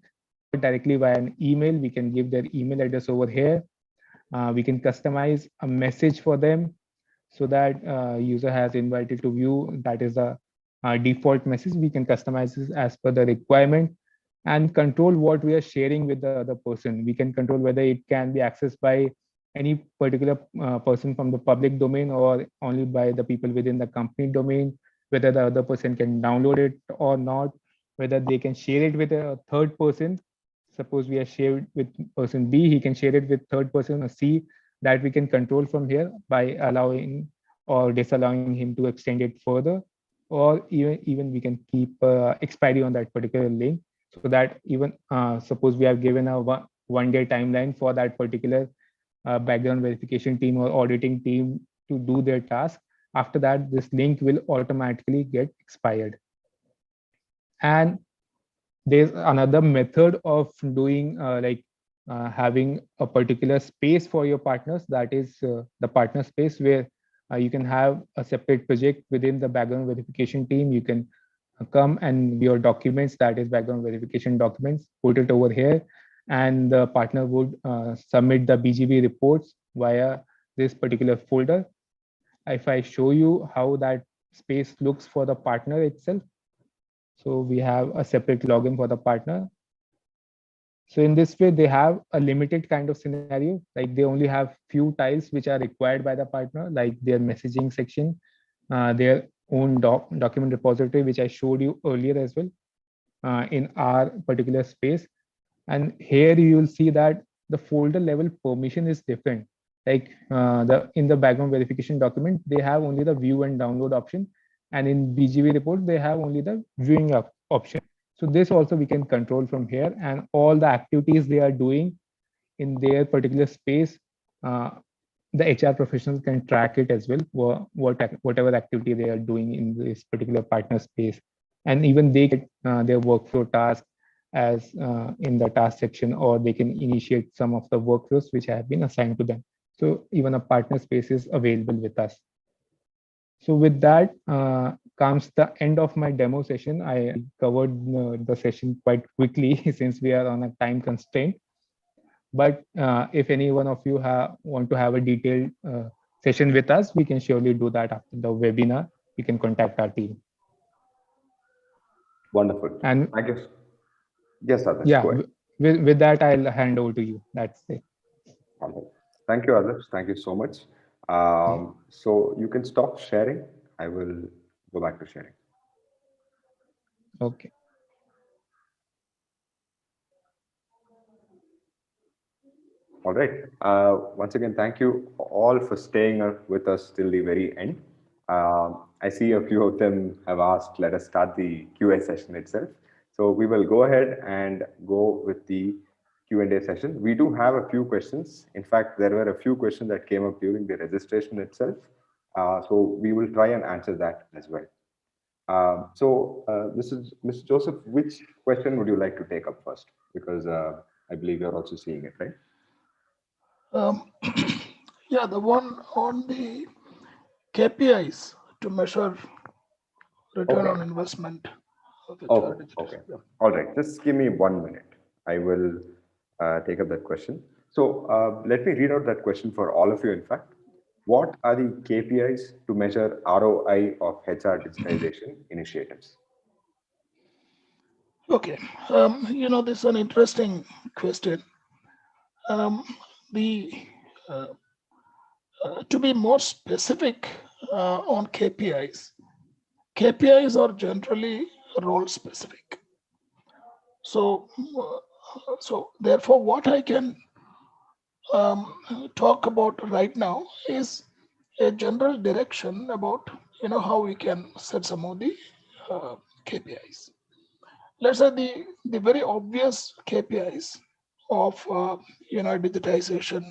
directly via an email. We can give their email address over here. We can customize a message for them so that user has invited to view. That is a default message. We can customize this as per the requirement and control what we are sharing with the other person. We can control whether it can be accessed by any particular person from the public domain or only by the people within the company domain, whether the other person can download it or not, whether they can share it with a third person. Suppose we are shared with person B, he can share it with third person or C, that we can control from here by allowing or disallowing him to extend it further, or even we can keep expiry on that particular link, so that even suppose we have given a one day timeline for that particular background verification team or auditing team to do their task. After that, this link will automatically get expired. And there's another method of doing having a particular space for your partners, that is the partner space, where you can have a separate project within the background verification team. You can come and your documents, that is background verification documents, put it over here, and the partner would submit the BGV reports via this particular folder. If I show you how that space looks for the partner itself, so we have a separate login for the partner. So in this way, they have a limited kind of scenario, like they only have few tiles which are required by the partner, like their messaging section, their own document repository, which I showed you earlier as well in our particular space. And here you will see that the folder level permission is different. Like in the background verification document, they have only the view and download option, and in BGV report, they have only the viewing option. So this also we can control from here, and all the activities they are doing in their particular space, the HR professionals can track it as well, whatever activity they are doing in this particular partner space. And even they get their workflow task as in the task section, or they can initiate some of the workflows which have been assigned to them. So even a partner space is available with us. So with that comes the end of my demo session. I covered the session quite quickly since we are on a time constraint. But if any one of you want to have a detailed session with us, we can surely do that after the webinar. You can contact our team. Wonderful. And I guess, yes, Adarsh, yeah, go ahead. with that, I'll hand over to you. That's it. All right. Thank you, Adarsh. Thank you so much. So you can stop sharing. I will go back to sharing. Okay. All right. Once again, thank you all for staying with us till the very end. I see a few of them have asked, let us start the QA session itself. So we will go ahead and go with the Q&A session. We do have a few questions. In fact, there were a few questions that came up during the registration itself. So we will try and answer that as well. Mr. Joseph, which question would you like to take up first? Because I believe you're also seeing it, right? Yeah, the one on the KPIs to measure return on investment. Okay. Yeah. All right. Just give me 1 minute. I will take up that question. So let me read out that question for all of you, in fact. What are the KPIs to measure ROI of HR digitization initiatives? Okay. This is an interesting question. To be more specific on KPIs, KPIs are generally role specific. So therefore, what I can talk about right now is a general direction about how we can set some of the KPIs. Let's say the very obvious KPIs of digitization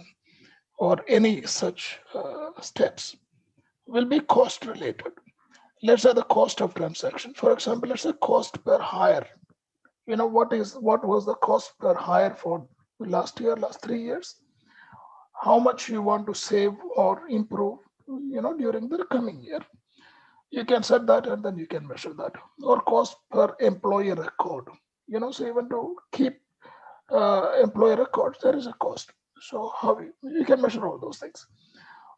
or any such steps will be cost related. Let's say the cost of transaction. For example, let's say cost per hire. What was the cost per hire for last 3 years? How much you want to save or improve, during the coming year. You can set that and then you can measure that. Or cost per employee record. So even to keep employee records, there is a cost. So how you can measure all those things.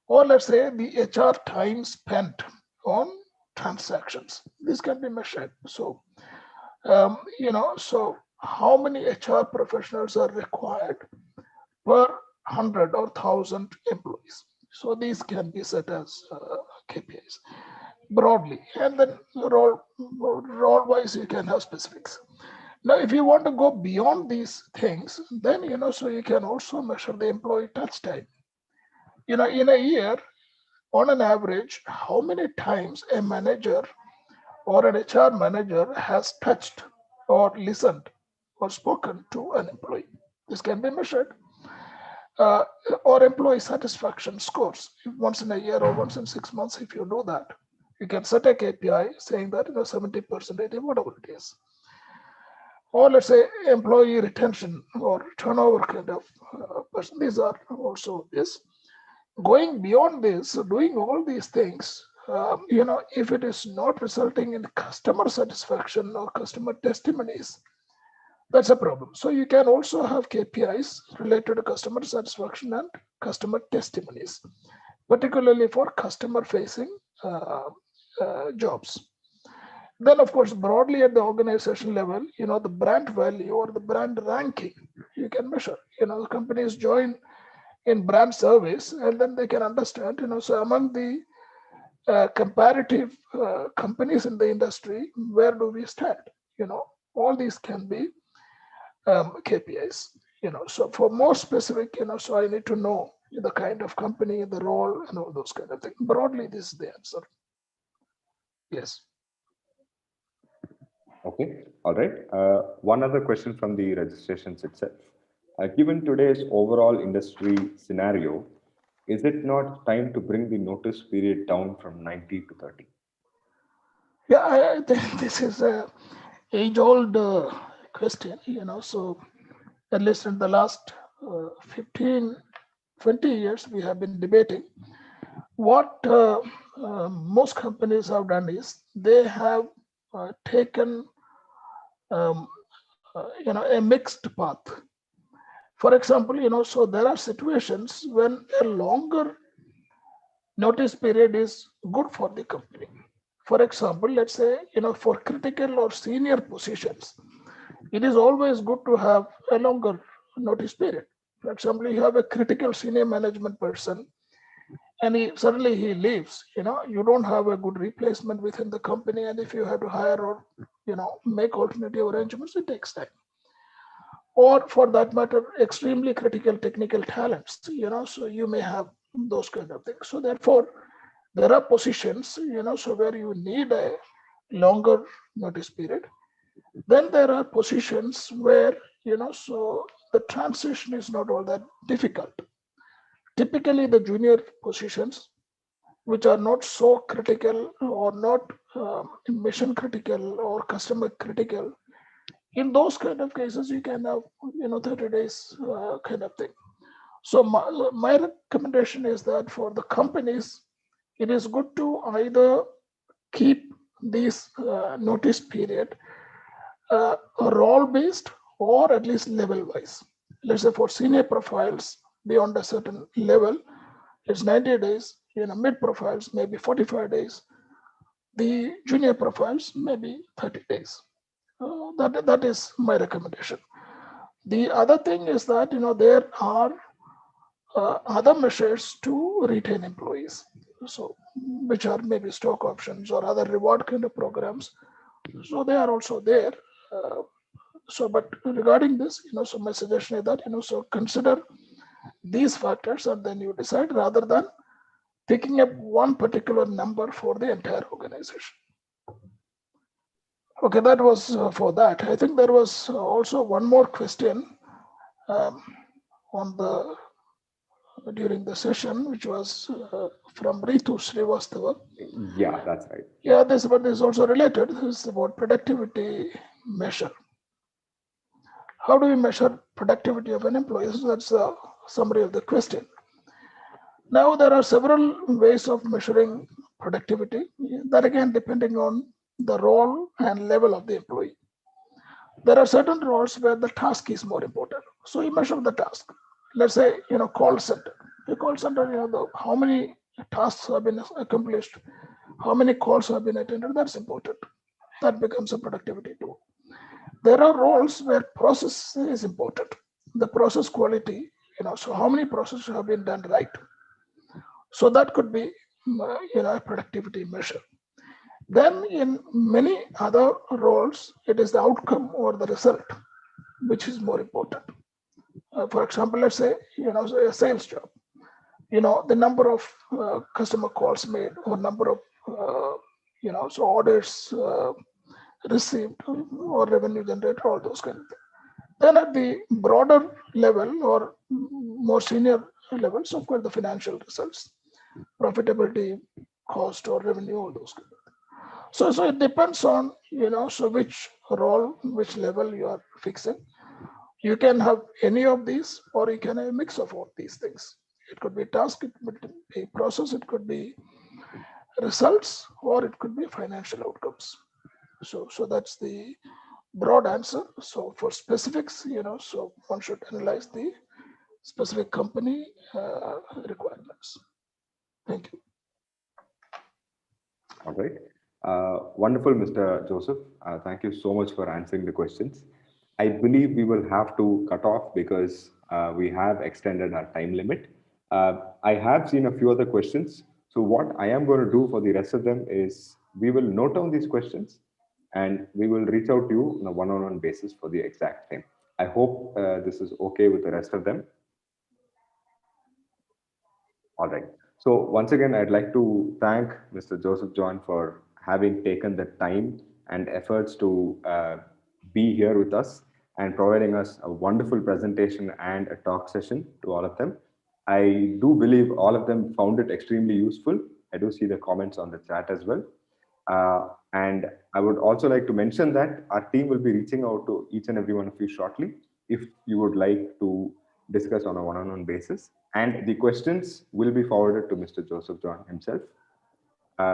Or let's say the HR time spent on transactions. This can be measured. So, so how many HR professionals are required per 100 or 1,000 employees. So these can be set as KPIs broadly, and then role wise you can have specifics. Now, if you want to go beyond these things, then so you can also measure the employee touch time. In a year, on an average, how many times a manager or an HR manager has touched or listened or spoken to an employee. This can be measured. Uh, or employee satisfaction scores. Once in a year or once in 6 months, if you do that, you can set a KPI saying that 70%, whatever it is. Or let's say employee retention or turnover kind of person. These are also this. Going beyond this, doing all these things, if it is not resulting in customer satisfaction or customer testimonies, that's a problem. So you can also have KPIs related to customer satisfaction and customer testimonies, particularly for customer-facing jobs. Then, of course, broadly at the organization level, the brand value or the brand ranking, you can measure. The companies join in brand surveys, and then they can understand, so among the comparative companies in the industry, where do we stand? All these can be KPIs. So for more specific, so I need to know the kind of company, the role, and all those kind of things. Broadly, this is the answer. Yes. Okay, all right. One other question from the registrations itself. Given today's overall industry scenario, is it not time to bring the notice period down from 90 to 30? Yeah, I think this is a age-old question, so at least in the last 15, 20 years, we have been debating. What most companies have done is they have taken a mixed path. For example, so there are situations when a longer notice period is good for the company. For example, let's say, for critical or senior positions, it is always good to have a longer notice period. For example, you have a critical senior management person and suddenly he leaves, you don't have a good replacement within the company. And if you have to hire or, make alternative arrangements, it takes time. Or for that matter, extremely critical technical talents, so you may have those kind of things. So therefore, there are positions, so where you need a longer notice period. Then there are positions where, so the transition is not all that difficult. Typically, the junior positions, which are not so critical or not mission critical or customer critical, in those kind of cases, you can have, 30 days kind of thing. So my recommendation is that for the companies, it is good to either keep this notice period role based or at least level wise. Let's say for senior profiles beyond a certain level, it's 90 days. Mid profiles maybe 45 days. The junior profiles maybe 30 days. That is my recommendation. The other thing is that there are other measures to retain employees, so which are maybe stock options or other reward kind of programs. So they are also there. But regarding this, so my suggestion is that so consider these factors and then you decide rather than picking up one particular number for the entire organization. Okay, that was for that. I think there was also one more question during the session, which was from Ritu Srivastava. Yeah, that's right. Yeah, this is also related. This is about productivity measure. How do we measure productivity of an employee? So that's a summary of the question. Now, there are several ways of measuring productivity, that again, depending on the role and level of the employee. There are certain roles where the task is more important. So you measure the task. Let's say, call center. The call center, how many tasks have been accomplished, how many calls have been attended, that's important. That becomes a productivity tool. There are roles where process is important. The process quality, so how many processes have been done right? So that could be, a productivity measure. Then in many other roles, it is the outcome or the result, which is more important. For example, let's say, a sales job, the number of customer calls made or number of, so orders received or revenue generated, all those kind of things. Then at the broader level or more senior levels, of course, the financial results, profitability, cost or revenue, all those kind of things. So it depends on, so which role, which level you are fixing. You can have any of these, or you can have a mix of all these things. It could be task, it could be process, it could be results, or it could be financial outcomes. So that's the broad answer. So for specifics, so one should analyze the specific company requirements. Thank you. All right. Wonderful, Mr. Joseph. Thank you so much for answering the questions. I believe we will have to cut off because we have extended our time limit. I have seen a few other questions. So what I am going to do for the rest of them is we will note down these questions and we will reach out to you on a one-on-one basis for the exact same. I hope this is okay with the rest of them. All right. So once again, I'd like to thank Mr. Joseph John for having taken the time and efforts to be here with us and providing us a wonderful presentation and a talk session to all of them. I do believe all of them found it extremely useful. I do see the comments on the chat as well. And I would also like to mention that our team will be reaching out to each and every one of you shortly if you would like to discuss on a one-on-one basis. And the questions will be forwarded to Mr. Joseph John himself.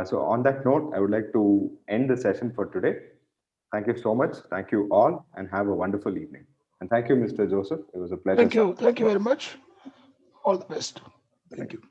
So on that note, I would like to end the session for today. Thank you so much. Thank you all and have a wonderful evening. And thank you, Mr. Joseph. It was a pleasure. Thank you. Thank you very much. All the best. Thank you.